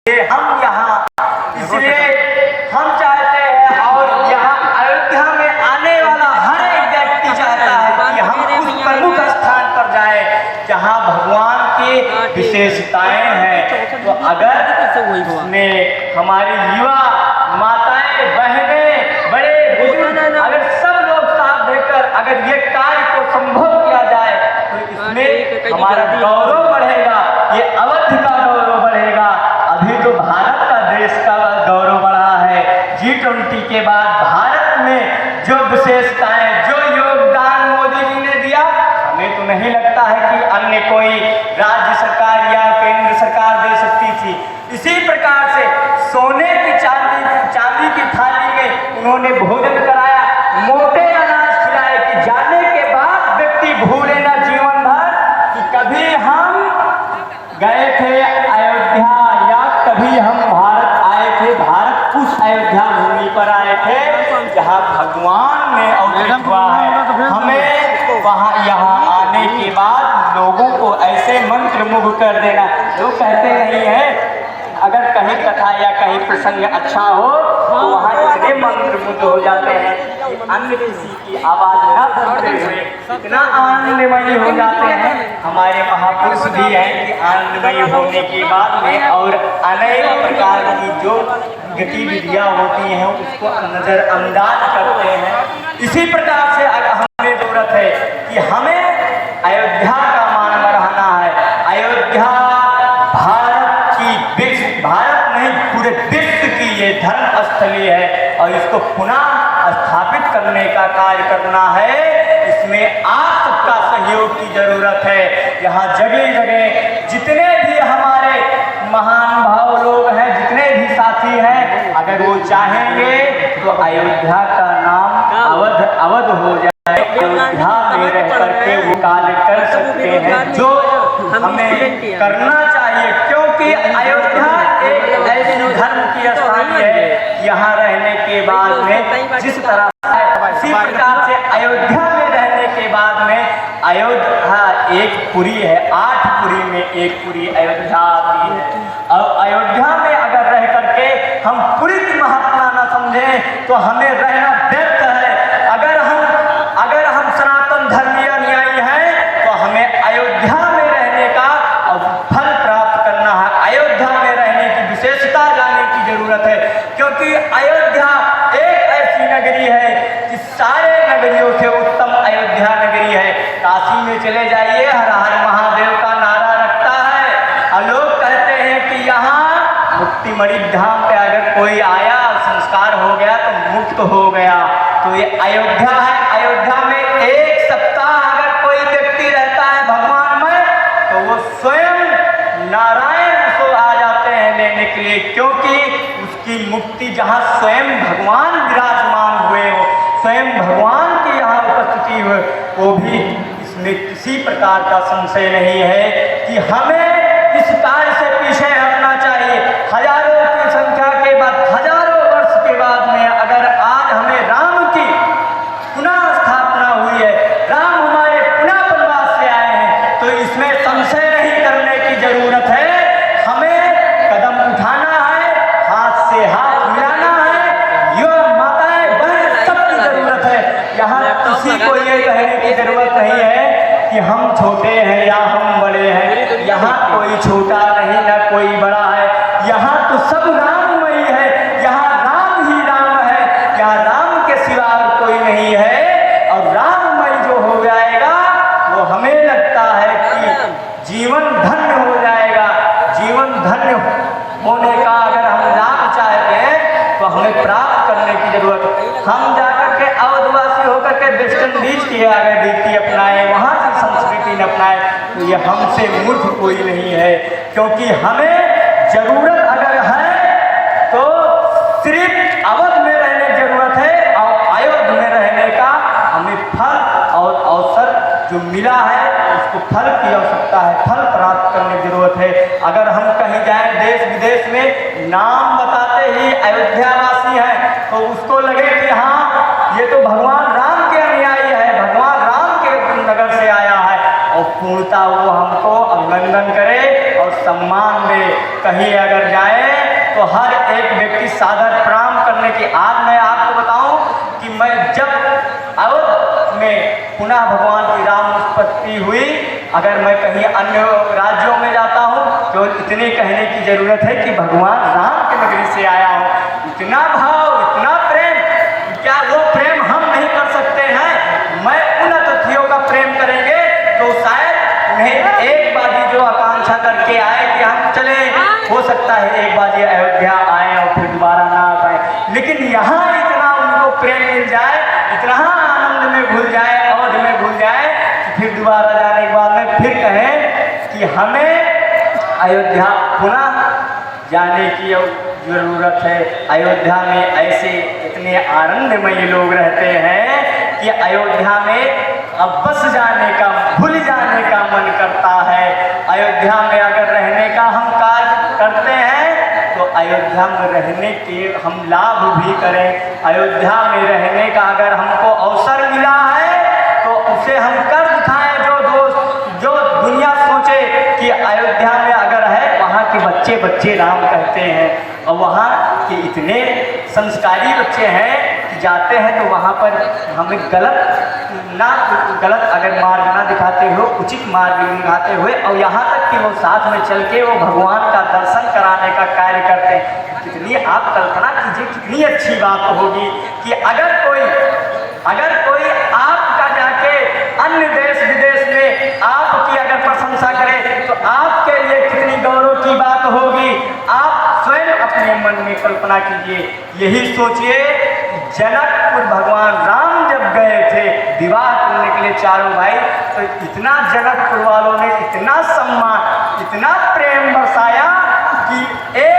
हम यहाँ इसलिए हम चाहते हैं और यहाँ अयोध्या में आने वाला हर एक व्यक्ति चाहता है कि हम उस प्रमुख स्थान पर जाए जहाँ भगवान की विशेषताएं हैं। तो अगर में हमारी युवा माताएं बहनें बड़े बुजुर्ग अगर सब लोग साथ देकर अगर ये कार्य को संभव किया जाए तो इसमें हमारा गौरव बढ़ेगा, ये अवध का गौरव बढ़ेगा। अभी तो भारत का देश का गौरव बढ़ा है। G20 के बाद भारत में जो विशेषताएं जो योगदान मोदी जी ने दिया, हमें तो नहीं लगता है कि अन्य कोई राज्य सरकार या केंद्र सरकार दे सकती थी। इसी प्रकार से सोने की चांदी की थाली में उन्होंने भोजन कराया, मोटे अनाज खिलाए कि जाने के बाद व्यक्ति भूले ना जीवन भर कि कभी हम गए थे अयोध्या या कभी हम भारत आए थे। भारत उस अयोध्या भूमि पर आए थे जहाँ भगवान ने अवतरित हुआ है। हमें वहाँ यहाँ आने के बाद लोगों को ऐसे मंत्रमुग्ध कर देना। लोग कहते नहीं है अगर कहीं कथा या कहीं प्रसंग अच्छा हो तो वहाँ इतने मंत्रमुग्ध हो जाते हैं कि अन्य किसी की आवाज न सुनते हुए इतना आनंदमयी हो जाते हैं। हमारे महापुरुष भी हैं कि आनंदमयी होने के बाद में और अनेक प्रकार की जो गतिविधियाँ होती हैं उसको नज़रअंदाज करते हैं। इसी प्रकार से हमें जरूरत है कि हमें अयोध्या का मान बढ़ाना है। अयोध्या भारत नहीं पूरे विश्व की ये धर्म स्थली है और इसको पुनः स्थापित करने का कार्य करना है। इसमें आप सबका सहयोग की जरूरत है। यहाँ जगह जगह जितने भी हमारे महान भाव लोग हैं, जितने भी साथी हैं, अगर वो चाहेंगे तो अयोध्या का नाम अवध हो जाए। अयोध्या में रह करके वो कार्य कर सकते हैं जो हमें करना चाहिए, क्योंकि अयोध्या एक ऐसी धर्म की स्थान है। यहाँ रहने के बाद में जिस तरह इसी प्रकार से अयोध्या में रहने के बाद में अयोध्या एक पुरी है, 8 पुरी में एक पुरी अयोध्या आती है। और अयोध्या में अगर रह करके हम पुरी की महत्ता न समझें तो हमें रहना व्यर्थ है। अगर हम सनातन धर्मीय अनुयायी हैं तो हमें अयोध्या में रहने का फल प्राप्त करना है। अयोध्या में रहने की विशेषता जानने की जरूरत है, क्योंकि अयोध्या एक ऐसी नगरी है कि सारे नगरियों से उत्तम अयोध्या नगरी है। काशी में चले जाइए, हर हर महादेव का नारा रखता है और लोग कहते हैं कि यहाँ मुक्तिमणि धाम पे अगर कोई आया संस्कार हो गया तो मुक्त हो गया। तो ये अयोध्या है। अयोध्या में एक सप्ताह अगर कोई व्यक्ति रहता है भगवान में तो वो स्वयं नारायण को आ जाते हैं लेने के लिए, क्योंकि उसकी मुक्ति जहाँ स्वयं भगवान विराजमान हुए हो, स्वयं भगवान की यहाँ उपस्थिति हुए, वो भी इसमें किसी प्रकार का संशय नहीं है कि हमें इस कार्य से पीछे हटना चाहिए। हजारों की संख्या के बाद, हजारों वर्ष के बाद में अगर आज हमें राम की पुनः स्थापना हुई है, राम हमारे पुनः वनवास से आए हैं, तो इसमें संशय नहीं करने की जरूरत है। हमें कदम उठाना है, हाथ से हाथ मिलाना है। यो माताएं बहन सबकी जरूरत है। यहाँ किसी को ये कहने की जरूरत नहीं है कि हम छोटे हैं या हम बड़े हैं। यहाँ कोई छोटा नहीं ना कोई बड़ा है। यहाँ तो सब राममयी है। यहाँ राम ही राम है। यहाँ राम के सिवा कोई नहीं है। और राममय जो हो जाएगा वो हमें लगता है कि जीवन धन्य हो जाएगा। जीवन धन्य होने का अगर हम लाभ चाहते हैं तो हमें प्राप्त करने की जरूरत है। हम जाकर के अवधवासी होकर के वेस्ट इंडीज की अगर रीति अपनाएं, वहाँ की संस्कृति न अपनाएं, तो ये हमसे मूर्ख कोई नहीं है। क्योंकि हमें जरूरत अगर है तो सिर्फ अवध में रहने की जरूरत है और अयोध्या में रहने का हमें फल और अवसर जो मिला है उसको फल की आवश्यकता है, फल प्राप्त करने की जरूरत है। अगर हम कहीं जाएं देश विदेश में, नाम बताते ही अयोध्यावासी हैं तो उसको लगे कि हाँ ये तो भगवान राम के अनुयायी है, भगवान राम के नगर से आया है, और पूर्णता वो हमको अभिनंदन करे और सम्मान दे। कहीं अगर जाए तो हर एक व्यक्ति सादर प्रणाम करने की। आज मैं आपको बताऊं कि मैं जब अवध में पुनः भगवान की राम उत्पत्ति हुई, अगर मैं कहीं अन्य राज्यों में जाता हूँ तो इतने कहने की जरूरत है कि भगवान राम के नगरी से आया हूँ। इतना भाव, इतना प्रेम, क्या वो प्रेम हम नहीं कर सकते हैं? मैं उन अतिथियों का प्रेम करेंगे तो शायद उन्हें एक बाजी जो आकांक्षा करके आए कि हम चले, हो सकता है एक बाजी अयोध्या आए और फिर दोबारा ना आ पाए, लेकिन यहाँ इतना उनको प्रेम मिल जाए, इतना आनंद में भूल जाए, अवध में भूल जाए कि फिर दोबारा जाने के बाद में फिर कहें कि हमें अयोध्या पुनः जाने की जरूरत है। अयोध्या में ऐसे इतने आनंदमयी लोग रहते हैं कि अयोध्या में अब बस जाने का, भूल जाने का मन करता है। अयोध्या में अगर रहने का हम कार्य करते हैं तो अयोध्या में रहने के हम लाभ भी करें। अयोध्या में रहने का अगर हमको अवसर मिला है तो उसे हम कर दिखाएं। जो दुनिया सोचे कि अयोध्या में अगर है, वहाँ के बच्चे बच्चे राम कहते हैं और वहाँ के इतने संस्कारी बच्चे हैं कि जाते हैं तो वहाँ पर हमें गलत अगर मार्ग ना दिखाते हुए उचित मार्ग दिखाते हुए, और यहाँ तक कि वो साथ में चल के वो भगवान का दर्शन कराने का कार्य करते हैं। कितनी आप कल्पना कीजिए, कितनी अच्छी बात होगी कि अगर कोई आपका जाके अन्य देश विदेश में आपकी अगर प्रशंसा करे तो आपके लिए कितनी गौरव की बात होगी। आप स्वयं अपने मन में कल्पना कीजिए, यही सोचिए जनकपुर भगवान राम जब गए थे विवाह करने के लिए चारों भाई, तो इतना जनकपुर वालों ने इतना सम्मान, इतना प्रेम बरसाया